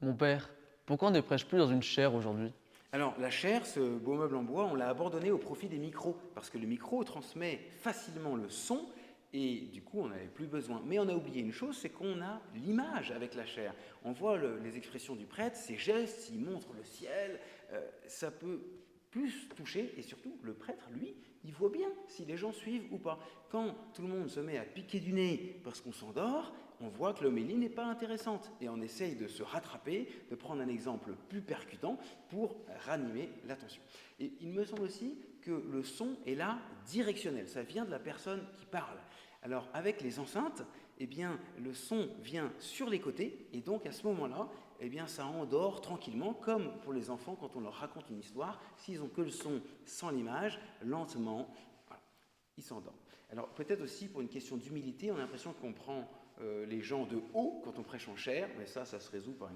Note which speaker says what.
Speaker 1: Mon père, pourquoi on ne prêche plus dans une chaire aujourd'hui?
Speaker 2: Alors, la chaire, ce beau meuble en bois, on l'a abandonné au profit des micros, parce que le micro transmet facilement le son, et du coup, on n'avait plus besoin. Mais on a oublié une chose, c'est qu'on a l'image avec la chaire. On voit les expressions du prêtre, ses gestes, il montre le ciel, ça peut plus toucher, et surtout, le prêtre, lui, il voit bien si les gens suivent ou pas. Quand tout le monde se met à piquer du nez parce qu'on s'endort, on voit que l'homélie n'est pas intéressante. Et on essaye de se rattraper, de prendre un exemple plus percutant pour ranimer l'attention. Et il me semble aussi que le son est là directionnel, ça vient de la personne qui parle. Alors avec les enceintes, eh bien, le son vient sur les côtés et donc à ce moment-là, eh bien, ça endort tranquillement, comme pour les enfants quand on leur raconte une histoire, s'ils ont que le son sans l'image, lentement, voilà, ils s'endorment. Alors peut-être aussi pour une question d'humilité, on a l'impression qu'on prend les gens de haut quand on prêche en chair, mais ça se résout par une